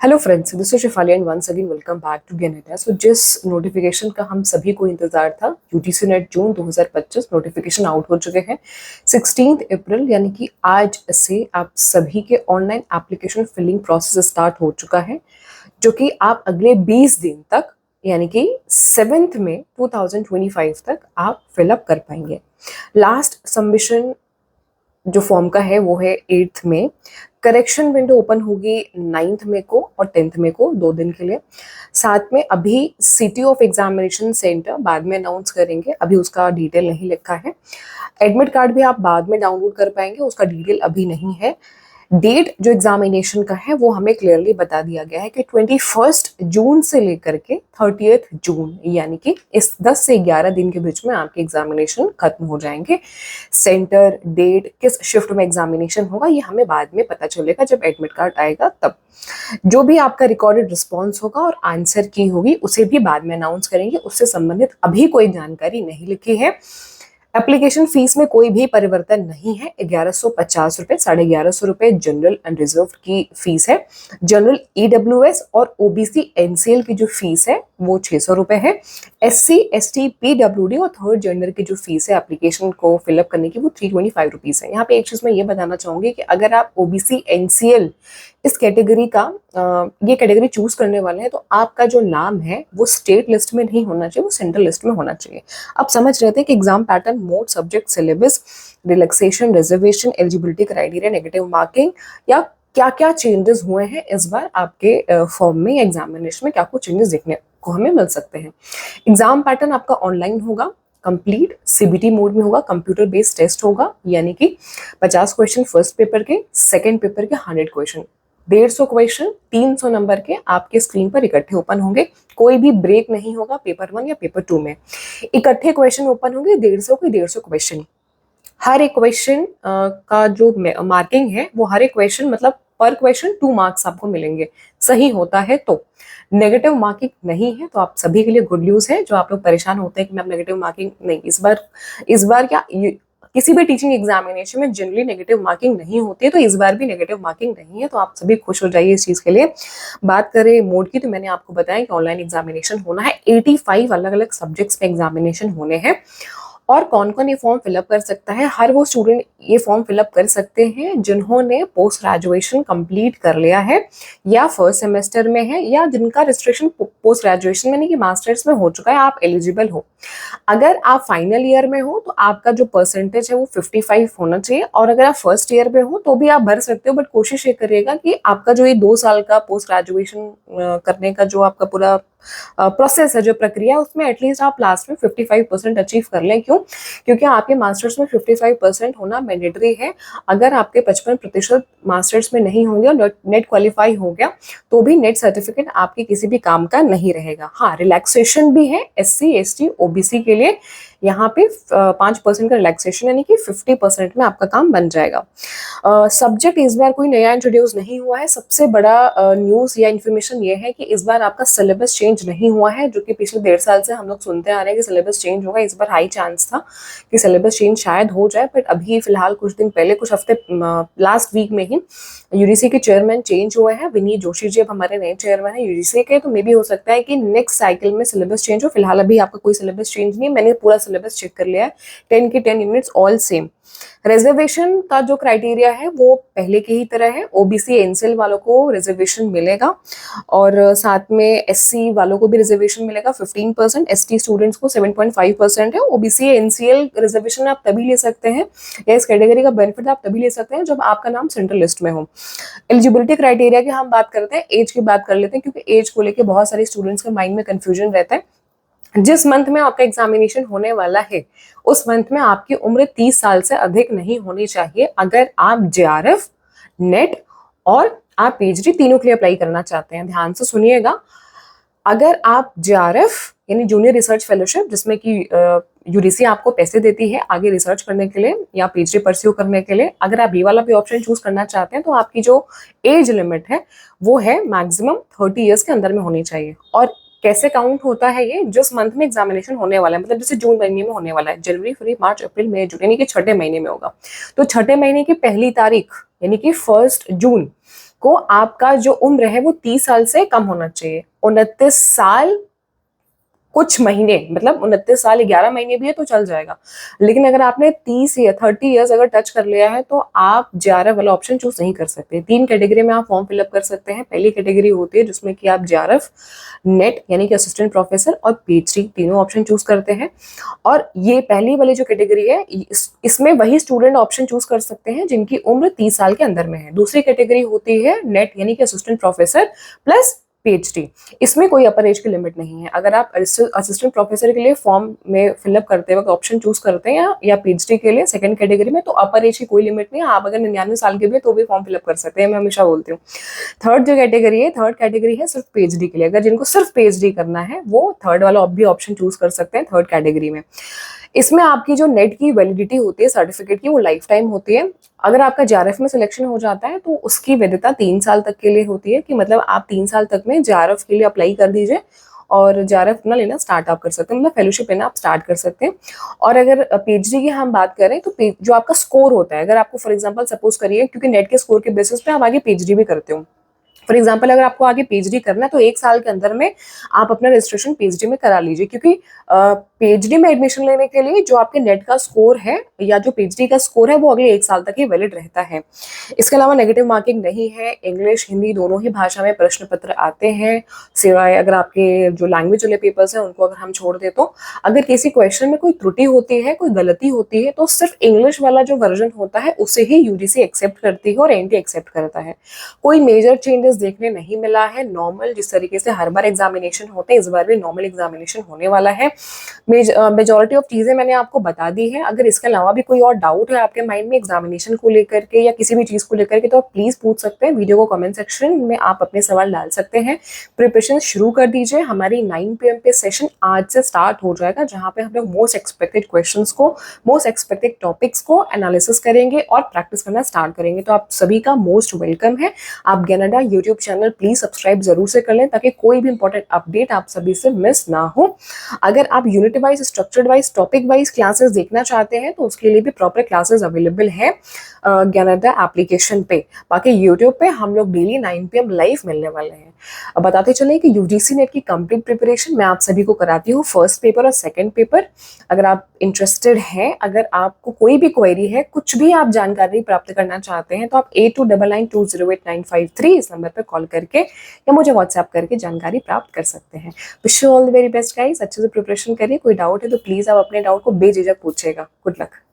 Hello friends, this is Shifali and once again welcome back to गेनेटा। So जिस notification का हम सभी को इंतजार था, UGC NET June 2025 notification out हो चुके हैं 16 अप्रैल, यानी कि आज से आप सभी के online application filling process start हो चुका है, जो कि आप अगले 20 दिन तक यानी कि 7 मई 2025 तक आप फिलअप कर पाएंगे। लास्ट सबमिशन जो फॉर्म का है वो है 8 में। करेक्शन विंडो ओपन होगी 9 मई को और 10 मई को, 2 दिन के लिए। साथ में अभी सिटी ऑफ एग्जामिनेशन सेंटर बाद में अनाउंस करेंगे, अभी उसका डिटेल नहीं लिखा है। एडमिट कार्ड भी आप बाद में डाउनलोड कर पाएंगे, उसका डिटेल अभी नहीं है। डेट जो एग्जामिनेशन का है वो हमें क्लियरली बता दिया गया है कि 21 जून से लेकर के 30 जून, यानी कि इस 10 से 11 दिन के बीच में आपके एग्जामिनेशन खत्म हो जाएंगे। सेंटर, डेट, किस शिफ्ट में एग्जामिनेशन होगा ये हमें बाद में पता चलेगा जब एडमिट कार्ड आएगा तब। जो भी आपका रिकॉर्डेड रिस्पॉन्स होगा और आंसर की होगी उसे भी बाद में अनाउंस करेंगे, उससे संबंधित अभी कोई जानकारी नहीं लिखी है। एप्लीकेशन फीस में कोई भी परिवर्तन नहीं है, 1150 रुपए, 1150 रुपए जनरल एंड रिजर्व की फीस है। जनरल ईडब्ल्यूएस और ओबीसी एनसीएल की जो फीस है वो 600 रुपए है। एससी एसटी पीडब्ल्यूडी और थर्ड जेंडर की जो फीस है एप्लीकेशन को फिलअप करने की वो 325 रुपीज है। यहाँ पे एक चीज मैं ये बताना चाहूंगी कि अगर आप ओबीसी एनसीएल इस कैटेगरी का ये कैटेगरी चूज करने वाले हैं तो आपका जो नाम है वो स्टेट लिस्ट में नहीं होना चाहिए, वो सेंट्रल लिस्ट में होना चाहिए। आप समझ रहे थे कि exam pattern, mode, subject, syllabus, relaxation, reservation, eligibility criteria, negative marking या क्या क्या चेंजेस हुए हैं इस बार आपके फॉर्म में या एग्जामिनेशन में, क्या कुछ चेंजेस देखने को हमें मिल सकते हैं। एग्जाम पैटर्न आपका ऑनलाइन होगा, कंप्लीट सीबीटी मोड में होगा, कंप्यूटर बेस्ड टेस्ट होगा, यानी कि 50 क्वेश्चन फर्स्ट पेपर के, सेकेंड पेपर के 100 क्वेश्चन, 150 क्वेश्चन 300 नंबर के आपके स्क्रीन पर इकट्ठे ओपन होंगे। कोई भी ब्रेक नहीं होगा पेपर 1 या पेपर 2 में। इकट्ठे क्वेश्चन ओपन होंगे 150 के 150 क्वेश्चन। हर एक क्वेश्चन का जो मार्किंग है वो हर एक क्वेश्चन मतलब पर क्वेश्चन 2 मार्क्स आपको मिलेंगे, सही होता है तो। नेगेटिव मार्किंग नहीं है, तो आप सभी के लिए गुड न्यूज है। जो आप लोग परेशान होते हैं कि मैम नेगेटिव मार्किंग नहीं, इस बार क्या किसी भी टीचिंग एग्जामिनेशन में जनरली नेगेटिव मार्किंग नहीं होती है, तो इस बार भी नेगेटिव मार्किंग नहीं है, तो आप सभी खुश हो जाइए इस चीज के लिए। बात करें मोड की, तो मैंने आपको बताया कि ऑनलाइन एग्जामिनेशन होना है, 85 अलग अलग सब्जेक्ट्स में एग्जामिनेशन होने हैं। और कौन कौन ये फॉर्म फिलअप कर सकता है? हर वो स्टूडेंट ये फॉर्म फिलअप कर सकते हैं जिन्होंने पोस्ट ग्रेजुएशन कंप्लीट कर लिया है या फर्स्ट सेमेस्टर में है, या जिनका रजिस्ट्रेशन पोस्ट ग्रेजुएशन में नहीं कि मास्टर्स में हो चुका है, आप एलिजिबल हो। अगर आप फाइनल ईयर में हो तो आपका जो परसेंटेज है वो 55 होना चाहिए, और अगर आप फर्स्ट ईयर में हो तो भी आप भर सकते हो, बट कोशिश ये करिएगा कि आपका जो ये 2 साल का पोस्ट ग्रेजुएशन करने का जो आपका पूरा प्रोसेस है, जो प्रक्रिया, उसमें एटलीस्ट आप लास्ट में 55% अचीव कर लें। क्यों? क्योंकि आपके मास्टर्स में 55% होना मैंडेटरी है। अगर आपके 55% मास्टर्स में नहीं होंगे और नेट क्वालिफाई हो गया तो भी नेट सर्टिफिकेट आपके किसी भी काम का नहीं रहेगा। हाँ, रिलैक्सेशन भी है एससी एसटी ओबीसी के लिए, यहाँ पे 5% का रिलैक्सेशन, यानी कि 50% में आपका काम बन जाएगा। सब्जेक्ट इस बार कोई नया इंट्रोड्यूस नहीं हुआ है। सबसे बड़ा न्यूज या इन्फॉर्मेशन ये है कि इस बार आपका सिलेबस चेंज नहीं हुआ है, जो कि पिछले 1.5 साल से हम लोग सुनते आ रहे हैं कि सिलेबस चेंज होगा। इस बार हाई चांस था कि सिलेबस चेंज शायद हो जाए, बट अभी फिलहाल कुछ दिन पहले, कुछ हफ्ते लास्ट वीक में ही यूजीसी के चेयरमैन चेंज हुए हैं। विनीत जोशी जी अब हमारे नए चेयरमैन है यूजीसी के, तो मे भी हो सकता है कि नेक्स्ट साइकिल में सिलेबस चेंज हो। फिलहाल अभी आपका कोई सिलेबस चेंज नहीं है, मैंने पूरा सिलेबस चेक कर लिया है, 10 की 10 यूनिट्स ऑल सेम। रिजर्वेशन का जो क्राइटेरिया है वो पहले की ही तरह है, ओबीसी एनसीएल वालों को रिजर्वेशन मिलेगा और साथ में एससी वालों को भी रिजर्वेशन मिलेगा 15%, एसटी स्टूडेंट्स को 7.5% है। ओबीसी एनसीएल रिजर्वेशन आप तभी ले सकते हैं या इस कैटेगरी का बेनिफिट आप तभी ले सकते हैं जब आपका नाम सेंट्रल लिस्ट में हो। एलिजिबिलिटी क्राइटेरिया की हम बात करते हैं, एज की बात कर लेते हैं, क्योंकि एज को लेकर बहुत सारे स्टूडेंट्स के माइंड में कंफ्यूजन रहता है। जिस मंथ में आपका एग्जामिनेशन होने वाला है उस मंथ में आपकी उम्र 30 साल से अधिक नहीं होनी चाहिए, अगर आप जेआरएफ, नेट और आप पीएचडी तीनों के लिए अप्लाई करना चाहते हैं। ध्यान से सुनिएगा, अगर आप जेआरएफ यानी जूनियर रिसर्च फेलोशिप, जिसमें कि यूजीसी आपको पैसे देती है आगे रिसर्च करने के लिए या पीएचडी परस्यू करने के लिए, अगर आप ये वाला भी ऑप्शन चूज करना चाहते हैं तो आपकी जो एज लिमिट है वो है मैक्सिमम 30 ईयर्स के अंदर में होनी चाहिए। और कैसे काउंट होता है ये? जिस मंथ में एग्जामिनेशन होने वाला है, मतलब जैसे जून महीने में होने वाला है, जनवरी, फरवरी, मार्च, अप्रैल, मई, जून, यानी कि छठे महीने में होगा, तो छठे महीने की पहली तारीख यानी कि 1 जून आपको आपका जो उम्र है वो 30 साल से कम होना चाहिए। 29 साल कुछ महीने, मतलब 29 साल 11 महीने भी है तो चल जाएगा, लेकिन अगर आपने 30 या 30 ईयर्स अगर टच कर लिया है तो आप जेआरएफ वाला ऑप्शन चूज नहीं कर सकते। 3 कैटेगरी में आप फॉर्म फिलअप कर सकते हैं। पहली कैटेगरी होती है जिसमें कि आप जेआरएफ, नेट यानी कि असिस्टेंट प्रोफेसर और पीएचडी तीनों ऑप्शन चूज करते हैं। और ये पहली वाली जो कैटेगरी है इसमें वही स्टूडेंट ऑप्शन चूज कर सकते हैं जिनकी उम्र 30 साल के अंदर में है। दूसरी कैटेगरी होती है नेट यानी कि असिस्टेंट प्रोफेसर प्लस पीएचडी। इसमें कोई अपर एज की लिमिट नहीं है। अगर आप असिस्टेंट प्रोफेसर के लिए फॉर्म में फिलअप करते वक्त ऑप्शन चूज करते हैं या पीएचडी के लिए सेकंड कैटेगरी में, तो अपर एज की कोई लिमिट नहीं है। आप अगर 99 साल के भी तो भी फॉर्म फिलअप कर सकते हैं, मैं हमेशा बोलती हूँ। थर्ड जो कैटेगरी है, थर्ड कैटेगरी है सिर्फ पीएचडी के लिए। अगर जिनको सिर्फ पीएचडी करना है वो थर्ड वाला भी ऑप्शन चूज कर सकते हैं थर्ड कैटेगरी में। इसमें आपकी जो नेट की वैलिडिटी होती है सर्टिफिकेट की वो लाइफ टाइम होती है। अगर आपका जेआरएफ में सिलेक्शन हो जाता है तो उसकी वैधता 3 साल तक के लिए होती है, कि मतलब आप 3 साल तक में जेआरएफ के लिए अप्लाई कर दीजिए और जेआरएफ अपना लेना स्टार्ट आप कर सकते हैं, मतलब फेलोशिप लेना आप स्टार्ट कर सकते हैं। और अगर पीएचडी की हम बात करें तो जो आपका स्कोर होता है, अगर आपको फॉर एग्जांपल सपोज करिए, क्योंकि नेट के स्कोर के बेसिस पे आप आगे पीएचडी भी करते हो। फॉर एग्जाम्पल अगर आपको आगे पीएचडी करना है तो 1 साल के अंदर में आप अपना रजिस्ट्रेशन पीएचडी में करा लीजिए, क्योंकि पीएचडी में एडमिशन लेने के लिए जो आपके नेट का स्कोर है या जो पीएचडी का स्कोर है वो अगले 1 साल तक ही वैलिड रहता है। इसके अलावा नेगेटिव मार्किंग नहीं है। इंग्लिश हिंदी दोनों ही भाषा में प्रश्न पत्र आते हैं, सिवाय अगर आपके जो लैंग्वेज वाले पेपर्स हैं उनको अगर हम छोड़ दें तो। अगर किसी क्वेश्चन में कोई त्रुटि होती है, कोई गलती होती है, तो सिर्फ इंग्लिश वाला जो वर्जन होता है उसे ही यूजीसी एक्सेप्ट करती है और एनटी एक्सेप्ट करता है। कोई मेजर चेंजेस देखने नहीं मिला है। नॉर्मल जिस तरीके से हर बार एग्जामिनेशन होते हैं, इस बार भी नॉर्मल एग्जामिनेशन होने वाला है। मेजॉरिटी ऑफ चीजें मैंने आपको बता दी है। अगर इसके अलावा भी कोई और डाउट है आपके माइंड में एग्जामिनेशन को लेकर के या किसी भी चीज को लेकर के, तो आप प्लीज पूछ सकते हैं। वीडियो को कमेंट सेक्शन में आप अपने सवाल डाल सकते हैं। प्रिपरेशन शुरू कर दीजिए। हमारी 9 PM पे सेशन आज से स्टार्ट हो जाएगा, जहां पे हम लोग मोस्ट एक्सपेक्टेड क्वेश्चंस को, मोस्ट एक्सपेक्टेड टॉपिक्स को एनालिसिस करेंगे और प्रैक्टिस करना स्टार्ट करेंगे। तो आप सभी का मोस्ट वेलकम है। आप ज्ञानाडा यूट्यूब चैनल प्लीज सब्सक्राइब जरूर से कर लें ताकि कोई भी इंपॉर्टेंट अपडेट आप सभी से मिस ना हो। अगर आप unit wise, structured wise, topic wise classes देखना चाहते हैं तो उसके लिए भी प्रॉपर क्लासेस अवेलेबल है ज्ञानाडा एप्लीकेशन पे। बाकी यूट्यूब पे हम लोग डेली 9 PM लाइव मिलने वाले हैं। अब बताते चले कि यूजीसी नेट की कंप्लीट प्रिपरेशन मैं आप सभी को कराती हूँ, फर्स्ट पेपर और सेकंड पेपर। अगर आप इंटरेस्टेड हैं, अगर आपको कोई भी क्वेरी है, कुछ भी आप जानकारी प्राप्त करना चाहते हैं, तो आप 8299208953 इस नंबर पर कॉल करके या मुझे व्हाट्सएप करके जानकारी प्राप्त कर सकते हैं। Wish you all the very best guys. अच्छे से प्रिपरेशन करिए। कोई डाउट है तो प्लीज आप अपने डाउट को बेझिझक पूछिएगा। Good luck.